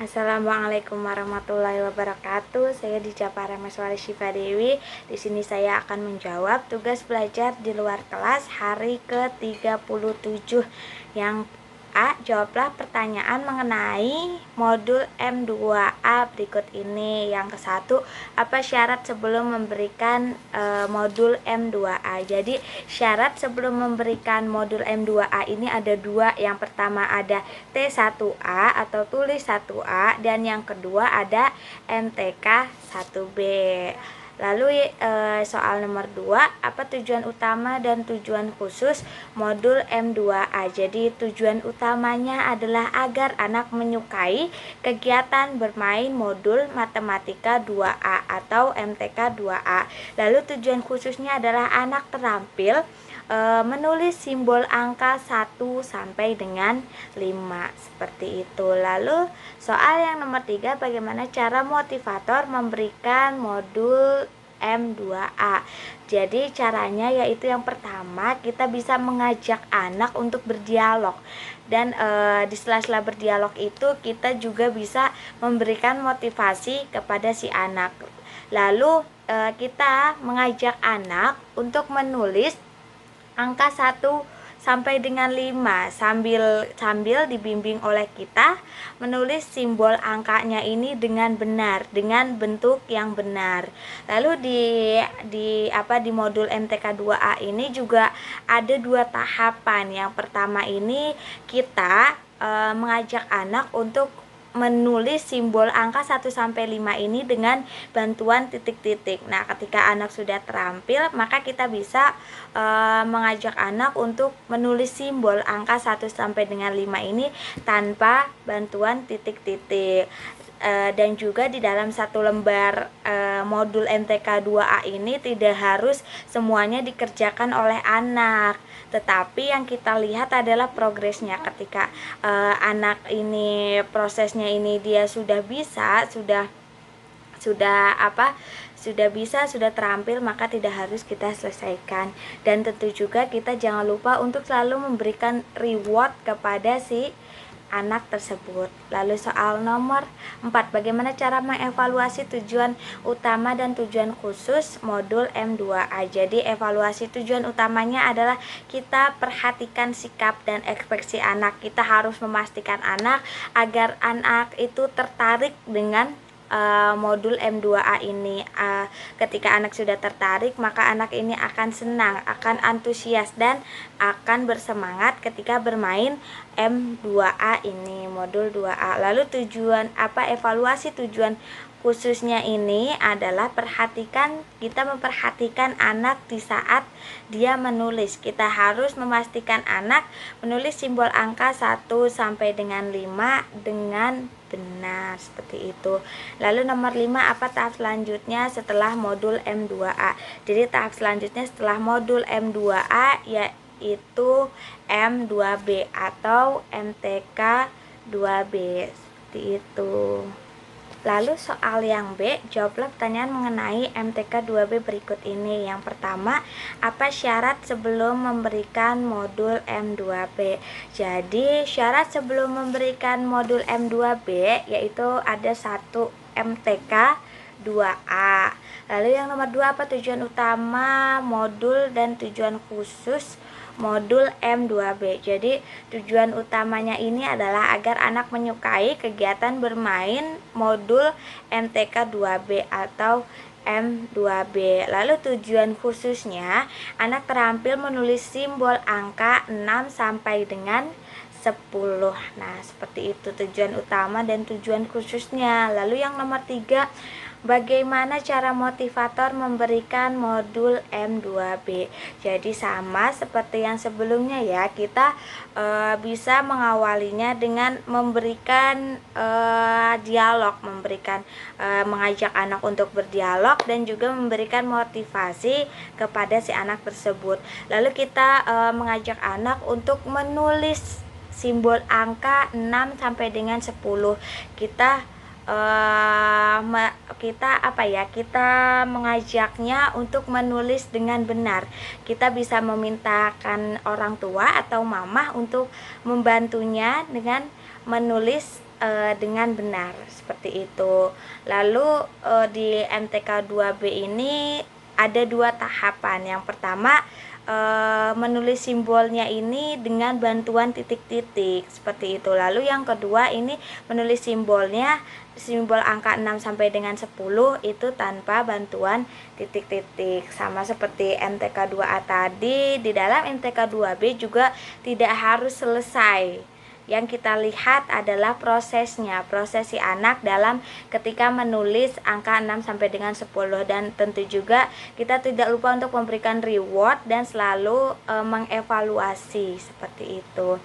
Assalamualaikum warahmatullahi wabarakatuh. Saya Dijapa Rameswari Syifa Dewi. Di sini saya akan menjawab tugas belajar di luar kelas hari ke-37. Yang A, jawablah pertanyaan mengenai modul M2A berikut ini. Yang ke-1, apa syarat sebelum memberikan modul M2A? Jadi syarat sebelum memberikan modul M2A ini ada dua. Yang pertama ada T1A atau tulis 1A, dan yang kedua ada MTK 1B. Lalu soal nomor 2, apa tujuan utama dan tujuan khusus modul M2A? Jadi tujuan utamanya adalah agar anak menyukai kegiatan bermain modul Matematika 2A atau MTK 2A. Lalu tujuan khususnya adalah anak terampil menulis simbol angka 1 sampai dengan 5, seperti itu. Lalu soal yang nomor 3, bagaimana cara motivator memberikan modul M2A? Jadi caranya yaitu yang pertama, kita bisa mengajak anak untuk berdialog. Dan di sela-sela berdialog itu kita juga bisa memberikan motivasi kepada si anak. Lalu kita mengajak anak untuk menulis angka 1 sampai dengan 5 sambil dibimbing oleh kita menulis simbol angkanya ini dengan benar, dengan bentuk yang benar. Lalu di modul MTK 2A ini juga ada 2 tahapan. Yang pertama ini kita mengajak anak untuk menulis simbol angka 1 sampai 5 ini dengan bantuan titik-titik. Nah, ketika anak sudah terampil, maka kita bisa mengajak anak untuk menulis simbol angka 1 sampai dengan 5 ini tanpa bantuan titik-titik. Dan juga di dalam satu lembar modul MTK 2A ini tidak harus semuanya dikerjakan oleh anak, tetapi yang kita lihat adalah progresnya. Ketika anak ini prosesnya ini dia sudah bisa, sudah terampil, maka tidak harus kita selesaikan. Dan tentu juga kita jangan lupa untuk selalu memberikan reward kepada si anak tersebut. Lalu soal nomor 4, bagaimana cara mengevaluasi tujuan utama dan tujuan khusus modul M2A? Jadi evaluasi tujuan utamanya adalah kita perhatikan sikap dan ekspresi anak. Kita harus memastikan anak agar anak itu tertarik dengan modul M2A ini. Ketika anak sudah tertarik, maka anak ini akan senang, akan antusias, dan akan bersemangat ketika bermain M2A ini, modul 2A. Lalu evaluasi tujuan khususnya ini adalah kita memperhatikan anak di saat dia menulis. Kita harus memastikan anak menulis simbol angka 1 sampai dengan 5 dengan benar, seperti itu. Lalu nomor 5, apa tahap selanjutnya setelah modul M2A? Jadi tahap selanjutnya setelah modul M2A yaitu M2B atau MTK 2B, seperti itu. Lalu soal yang B, jawablah pertanyaan mengenai MTK 2B berikut ini. Yang pertama, apa syarat sebelum memberikan modul M2B? Jadi syarat sebelum memberikan modul M2B yaitu ada 1, MTK 2A. Lalu yang nomor 2, apa tujuan utama modul dan tujuan khusus modul M2B? Jadi tujuan utamanya ini adalah agar anak menyukai kegiatan bermain modul MTK 2B atau M2B. Lalu tujuan khususnya, anak terampil menulis simbol angka 6 sampai dengan 10. Nah, seperti itu tujuan utama dan tujuan khususnya. Lalu yang nomor 3, bagaimana cara motivator memberikan modul M2B? Jadi sama seperti yang sebelumnya ya, kita bisa mengawalinya dengan memberikan dialog, mengajak anak untuk berdialog dan juga memberikan motivasi kepada si anak tersebut. Lalu kita mengajak anak untuk menulis simbol angka 6 sampai dengan 10. Kita mengajaknya untuk menulis dengan benar. Kita bisa memintakan orang tua atau mama untuk membantunya dengan menulis dengan benar, seperti itu. Lalu di MTK 2B ini ada 2 tahapan. Yang pertama, menulis simbolnya ini dengan bantuan titik-titik, seperti itu. Lalu yang kedua ini menulis simbolnya, simbol angka 6 sampai dengan 10 itu tanpa bantuan titik-titik. Sama seperti MTK 2A tadi, di dalam MTK 2B juga tidak harus selesai. Yang kita lihat adalah prosesnya, proses si anak dalam ketika menulis angka 6 sampai dengan 10, dan tentu juga kita tidak lupa untuk memberikan reward dan selalu mengevaluasi, seperti itu.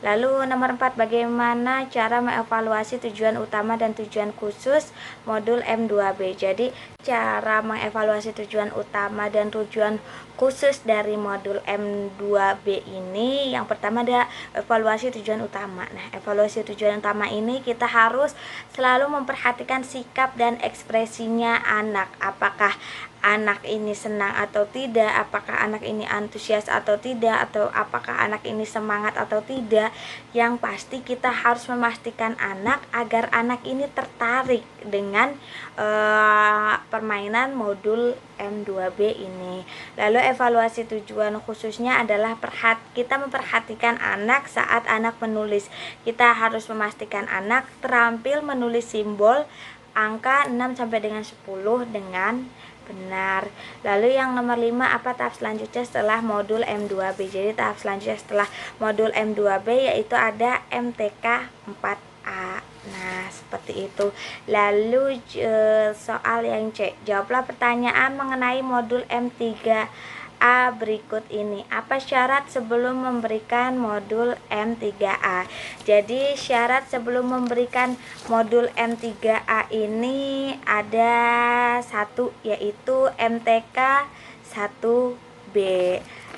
Lalu nomor 4, bagaimana cara mengevaluasi tujuan utama dan tujuan khusus modul M2B. Jadi cara mengevaluasi tujuan utama dan tujuan khusus dari modul M2B ini, yang pertama ada evaluasi tujuan utama. Nah, evaluasi tujuan utama ini kita harus selalu memperhatikan sikap dan ekspresinya anak. Apakah anak ini senang atau tidak, apakah anak ini antusias atau tidak, atau apakah anak ini semangat atau tidak. Yang pasti kita harus memastikan anak agar anak ini tertarik dengan permainan modul M2B ini. Lalu evaluasi tujuan khususnya adalah kita memperhatikan anak saat anak menulis. Kita harus memastikan anak terampil menulis simbol angka 6 sampai dengan 10 dengan benar. Lalu yang nomor 5, apa tahap selanjutnya setelah modul M2B. Jadi tahap selanjutnya setelah modul M2B yaitu ada MTK 4A. Nah, seperti itu. Lalu soal yang C, jawablah pertanyaan mengenai modul M3A berikut ini. Apa syarat sebelum memberikan modul M3A? Jadi syarat sebelum memberikan modul M3A ini ada 1, yaitu MTK 1B.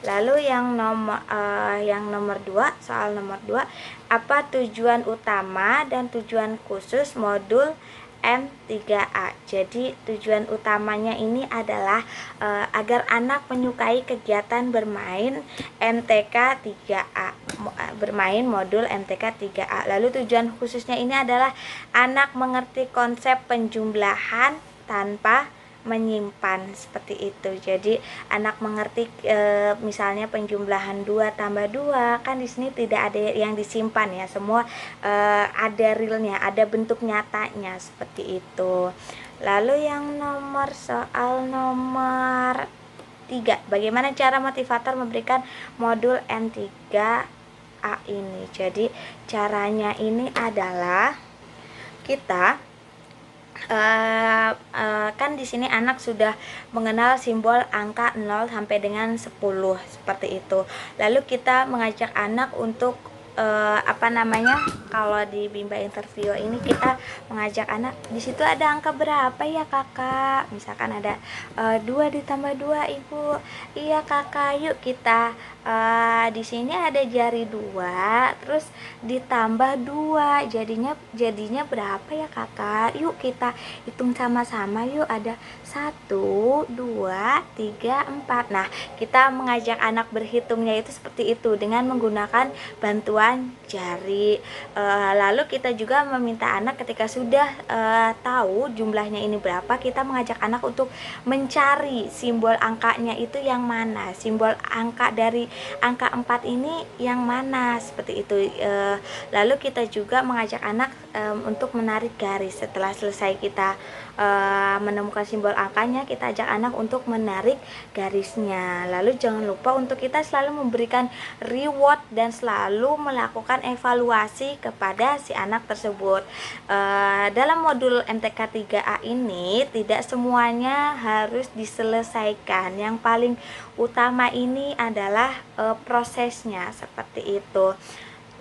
Lalu yang nomor 2, soal nomor 2, apa tujuan utama dan tujuan khusus modul M3A. Jadi tujuan utamanya ini adalah agar anak menyukai kegiatan bermain MTK 3A, bermain modul MTK 3A. Lalu tujuan khususnya ini adalah anak mengerti konsep penjumlahan tanpa menyimpan, seperti itu. Jadi anak mengerti misalnya penjumlahan 2 tambah 2, kan di sini tidak ada yang disimpan ya, semua ada realnya, ada bentuk nyatanya, seperti itu. Lalu yang soal nomor 3, bagaimana cara motivator memberikan modul M3A ini. Jadi caranya ini adalah kita kan di sini anak sudah mengenal simbol angka 0 sampai dengan 10, seperti itu. Lalu kita mengajak anak untuk kalau di Bimba interview ini kita mengajak anak, di situ ada angka berapa ya kakak, misalkan ada 2 ditambah 2 ibu. Iya kakak, yuk kita di sini ada jari 2 terus ditambah 2, jadinya berapa ya kakak, yuk kita hitung sama-sama yuk. Ada 1, 2, 3, 4. Nah, kita mengajak anak berhitungnya itu seperti itu dengan menggunakan bantuan jari. Lalu kita juga meminta anak ketika sudah tahu jumlahnya ini berapa, kita mengajak anak untuk mencari simbol angkanya itu yang mana, simbol angka dari angka 4 ini yang mana, seperti itu. Lalu kita juga mengajak anak untuk menarik garis. Setelah selesai kita menemukan simbol angkanya, kita ajak anak untuk menarik garisnya. Lalu jangan lupa untuk kita selalu memberikan reward dan selalu melakukan evaluasi kepada si anak tersebut. Dalam modul MTK 3A ini tidak semuanya harus diselesaikan. Yang paling utama ini adalah prosesnya, seperti itu.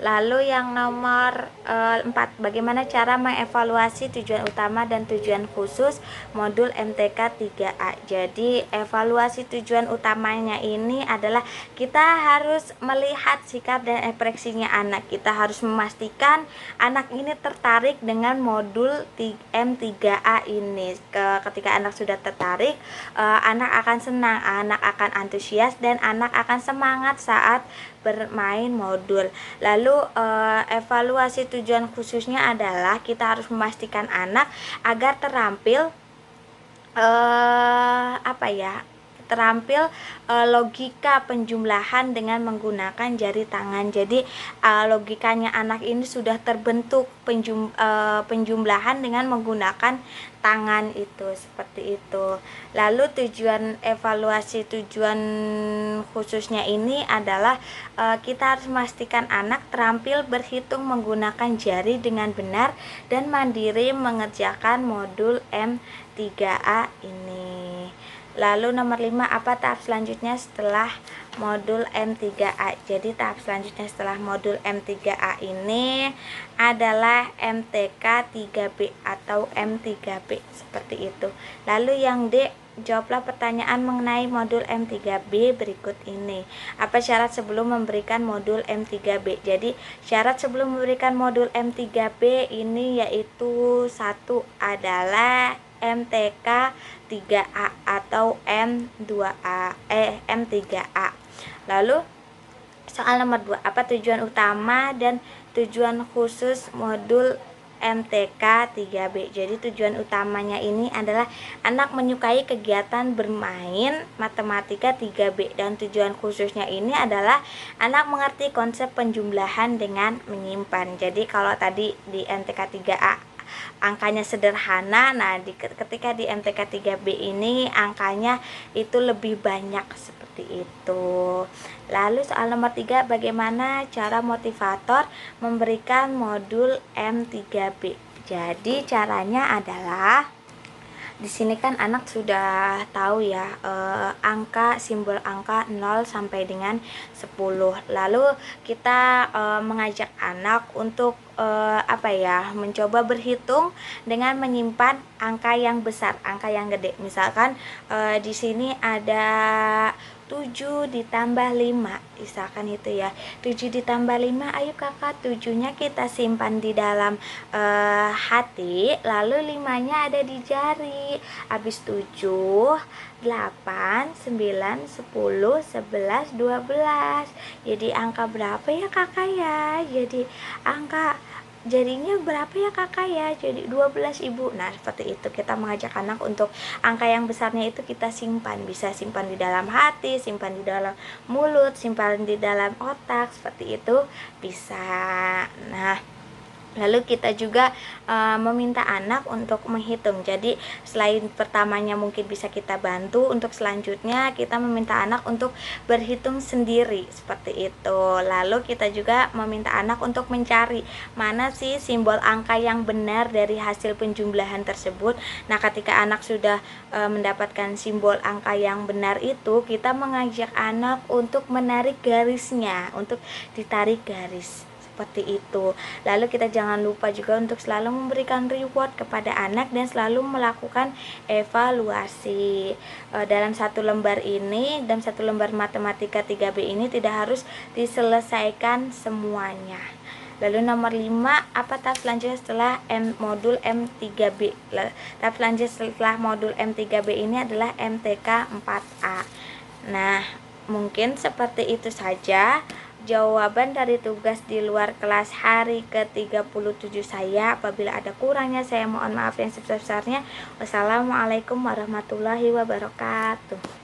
Lalu yang nomor 4, bagaimana cara mengevaluasi tujuan utama dan tujuan khusus modul MTK 3A. Jadi evaluasi tujuan utamanya ini adalah kita harus melihat sikap dan ekspresinya anak. Kita harus memastikan anak ini tertarik dengan modul M3A ini. Ketika anak sudah tertarik, anak akan senang, anak akan antusias, dan anak akan semangat saat bermain modul. Lalu Lalu evaluasi tujuan khususnya adalah kita harus memastikan anak agar terampil logika penjumlahan dengan menggunakan jari tangan. Jadi logikanya anak ini sudah terbentuk penjumlahan dengan menggunakan tangan itu, seperti itu. Lalu tujuan khususnya ini adalah kita harus memastikan anak terampil berhitung menggunakan jari dengan benar dan mandiri mengerjakan modul M3A ini. Lalu nomor 5, apa tahap selanjutnya setelah modul M3A? Jadi tahap selanjutnya setelah modul M3A ini adalah MTK 3B atau M3B, seperti itu. Lalu yang D, jawablah pertanyaan mengenai modul M3B berikut ini. Apa syarat sebelum memberikan modul M3B? Jadi syarat sebelum memberikan modul M3B ini yaitu 1 adalah MTK 3A atau M3A. Lalu soal nomor 2, apa tujuan utama dan tujuan khusus modul MTK 3B? Jadi tujuan utamanya ini adalah anak menyukai kegiatan bermain matematika 3B, dan tujuan khususnya ini adalah anak mengerti konsep penjumlahan dengan menyimpan. Jadi kalau tadi di MTK 3A angkanya sederhana, nah ketika di MTK 3B ini angkanya itu lebih banyak, seperti itu. Lalu soal nomor 3, bagaimana cara motivator memberikan modul M3B? Jadi caranya adalah di sini kan anak sudah tahu ya simbol angka 0 sampai dengan 10. Lalu kita mengajak anak untuk mencoba berhitung dengan menyimpan angka yang besar, angka yang gede. Misalkan di sini ada 7 ditambah 5, misalkan itu ya, 7 ditambah 5, ayo kakak, 7-nya kita simpan di dalam hati, lalu 5-nya ada di jari. Habis 7, 8, 9, 10, 11, 12. Jadi angka berapa ya kakak ya? Jadi angka jadinya berapa ya kakak ya? Jadi 12 ibu. Nah seperti itu, kita mengajak anak untuk angka yang besarnya itu kita simpan. Bisa simpan di dalam hati, simpan di dalam mulut, simpan di dalam otak, seperti itu bisa. Nah lalu kita juga meminta anak untuk menghitung. Jadi selain pertamanya mungkin bisa kita bantu, untuk selanjutnya kita meminta anak untuk berhitung sendiri, seperti itu. Lalu kita juga meminta anak untuk mencari mana sih simbol angka yang benar dari hasil penjumlahan tersebut. Nah ketika anak sudah mendapatkan simbol angka yang benar itu, kita mengajak anak untuk menarik garisnya, untuk ditarik garis, seperti itu. Lalu kita jangan lupa juga untuk selalu memberikan reward kepada anak dan selalu melakukan evaluasi. Dalam satu lembar matematika 3B ini tidak harus diselesaikan semuanya. Lalu nomor 5, apa tahap selanjutnya setelah modul M3B? Tahap selanjutnya setelah modul M3B ini adalah MTK 4A. Nah, mungkin seperti itu saja jawaban dari tugas di luar kelas hari ke-37 saya. Apabila ada kurangnya saya mohon maaf yang sebesar-besarnya. Wassalamualaikum warahmatullahi wabarakatuh.